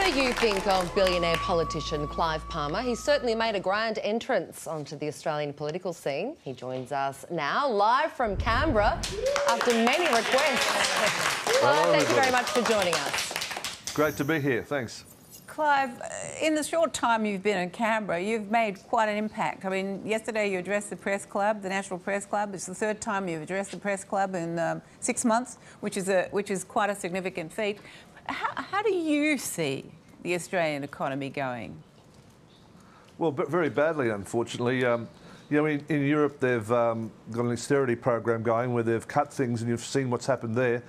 Whatever you think of billionaire politician Clive Palmer, he's certainly made a grand entrance onto the Australian political scene. He joins us now, live from Canberra, after many requests. Clive, thank you very much for joining us. Great to be here, thanks. Clive, in the short time you've been in Canberra, you've made quite an impact. I mean, yesterday you addressed the press club, the National Press Club. It's the third time you've addressed the press club in 6 months, which is quite a significant feat. How do you see the Australian economy going? Well, very badly, unfortunately. You know, in Europe, they've got an austerity program going where they've cut things, and you've seen what's happened there.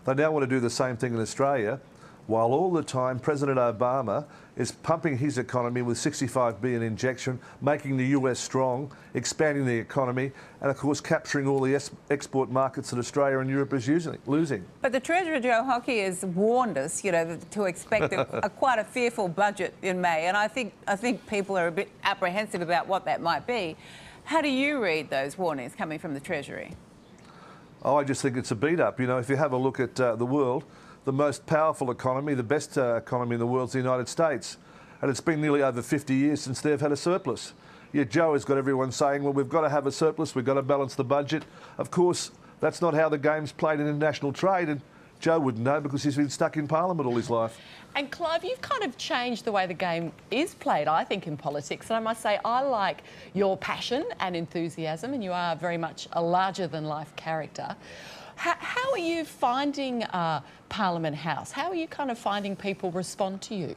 They now want to do the same thing in Australia, while all the time President Obama is pumping his economy with $65 billion injection, making the US strong, expanding the economy, and of course capturing all the export markets that Australia and Europe is losing. But the Treasurer, Joe Hockey, has warned us, you know, to expect quite a fearful budget in May, and I think people are a bit apprehensive about what that might be. How do you read those warnings coming from the Treasury? Oh, I just think it's a beat-up. You know, if you have a look at the world, the most powerful economy, the best economy in the world is the United States. And it's been nearly over 50 years since they've had a surplus. Yet Joe has got everyone saying, well, we've got to have a surplus, we've got to balance the budget. Of course, that's not how the game's played in international trade, and Joe wouldn't know because he's been stuck in Parliament all his life. And Clive, you've kind of changed the way the game is played, I think, in politics. And I must say, I like your passion and enthusiasm, and you are very much a larger-than-life character. How are you finding Parliament House? How are you kind of finding people respond to you?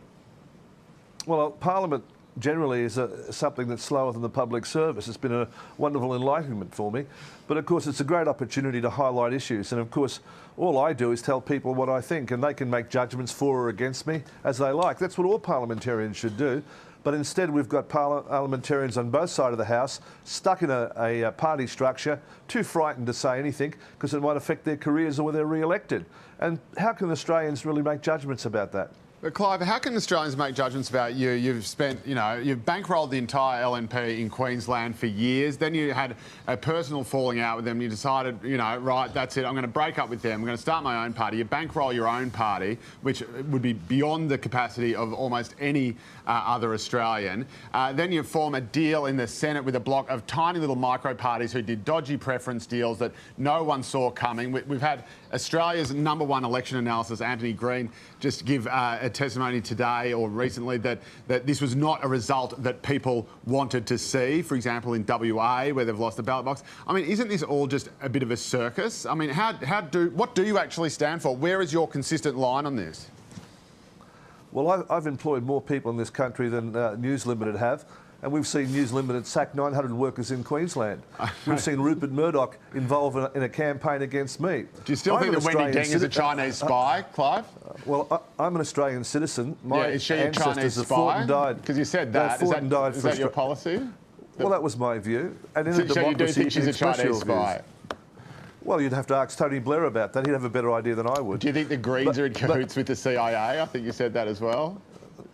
Well, Parliament generally is something that's slower than the public service. It's been a wonderful enlightenment for me. But of course, it's a great opportunity to highlight issues. And of course, all I do is tell people what I think, and they can make judgments for or against me as they like. That's what all parliamentarians should do. But instead, we've got parliamentarians on both sides of the House stuck in a party structure, too frightened to say anything because it might affect their careers or they're re-elected. And how can Australians really make judgments about that? But Clive, how can Australians make judgments about you? You've spent, you know, you've bankrolled the entire LNP in Queensland for years. Then you had a personal falling out with them. You decided, you know, right, that's it. I'm going to break up with them. I'm going to start my own party. You bankroll your own party, which would be beyond the capacity of almost any other Australian. Then you form a deal in the Senate with a block of tiny little micro parties who did dodgy preference deals that no one saw coming. We've had Australia's #1 election analysis, Anthony Green, just give a testimony today or recently that this was not a result that people wanted to see, for example, in WA, where they've lost the ballot box. I mean, isn't this all just a bit of a circus? I mean, what do you actually stand for? Where is your consistent line on this? Well, I've employed more people in this country than News Limited have. And we've seen News Limited sack 900 workers in Queensland. We've seen Rupert Murdoch involved in a campaign against me. Do you still think that Wendy Deng is a Chinese spy, Clive? Well, I'm an Australian citizen. My is she a Chinese spy? Fought and died. Because you said that. Is that your policy? Well, that was my view. And in so you do think she's a Chinese spy? Well, you'd have to ask Tony Blair about that. He'd have a better idea than I would. Do you think the Greens are in cahoots with the CIA? I think you said that as well.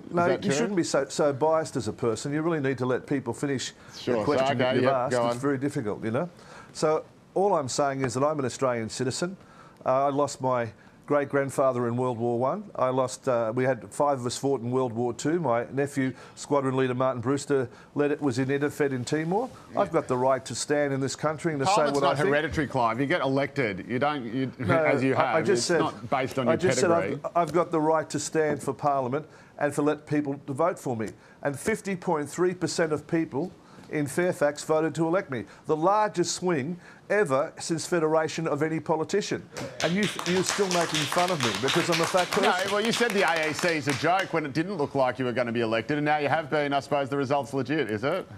No, you shouldn't be so biased as a person. You really need to let people finish the question that you've asked. It's very difficult, you know. So all I'm saying is that I'm an Australian citizen. I lost my great-grandfather in World War I. I lost. We had 5 of us fought in World War II. My nephew, Squadron Leader Martin Brewster, was in Edifed in Timor. Yeah. I've got the right to stand in this country and to say what I think. Parliament's not hereditary, Clive. You get elected. You don't. No, as you have. I just it's said, not based on your pedigree. I've got the right to stand for Parliament and to let people to vote for me. And 50.3% of people in Fairfax voted to elect me. The largest swing ever since Federation of any politician. And you're still making fun of me because I'm a fat person. No, well, you said the AEC is a joke when it didn't look like you were going to be elected, and now you have been. I suppose the result's legit, is it?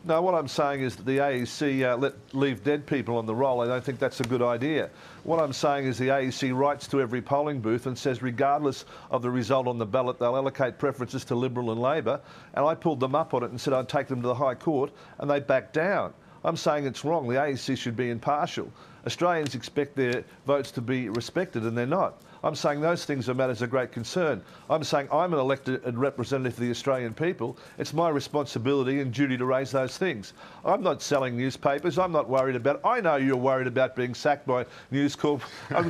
No, what I'm saying is that the AEC leave dead people on the roll. I don't think that's a good idea. What I'm saying is the AEC writes to every polling booth and says, regardless of the result on the ballot, they'll allocate preferences to Liberal and Labor. And I pulled them up on it and said I'd take them to the High Court, and they backed down. I'm saying it's wrong. The AEC should be impartial. Australians expect their votes to be respected, and they're not. I'm saying those things are matters of great concern. I'm saying I'm an elected and representative of the Australian people. It's my responsibility and duty to raise those things. I'm not selling newspapers. I'm not worried about it. I know you're worried about being sacked by News Corp.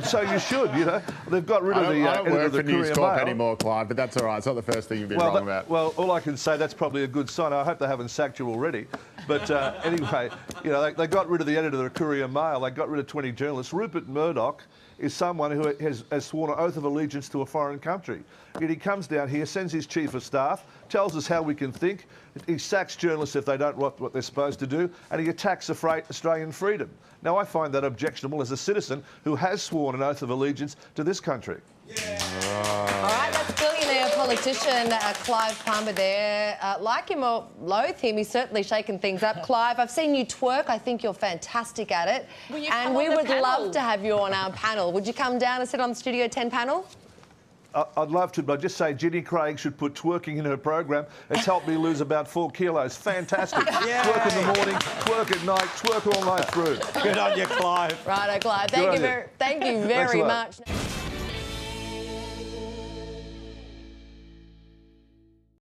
So you should, you know. They've got rid of the I don't work for News Corp Mail anymore, Clive, but that's all right. It's not the first thing you've been wrong about. Well, all I can say, that's probably a good sign. I hope they haven't sacked you already. But anyway, you know, they got rid of the editor of the Courier Mail. They got rid of 20 journalists. Rupert Murdoch is someone who has sworn an oath of allegiance to a foreign country. Yet he comes down here, sends his chief of staff, tells us how we can think. He sacks journalists if they don't what they're supposed to do, and he attacks Australian freedom. Now, I find that objectionable as a citizen who has sworn an oath of allegiance to this country. Yeah. All right, that's billionaire politician Clive Palmer there. Like him or loathe him, he's certainly shaken things up. Clive, I've seen you twerk. I think you're fantastic at it. And we would love to have you on our panel. Would you come down and sit on the Studio 10 panel? I'd love to, but I'd just say Ginny Craig should put twerking in her program. It's helped me lose about 4 kilos. Fantastic. Yeah. Twerk in the morning, twerk at night, twerk all night through. Good on you, Clive. Righto, Clive. Thank you very much.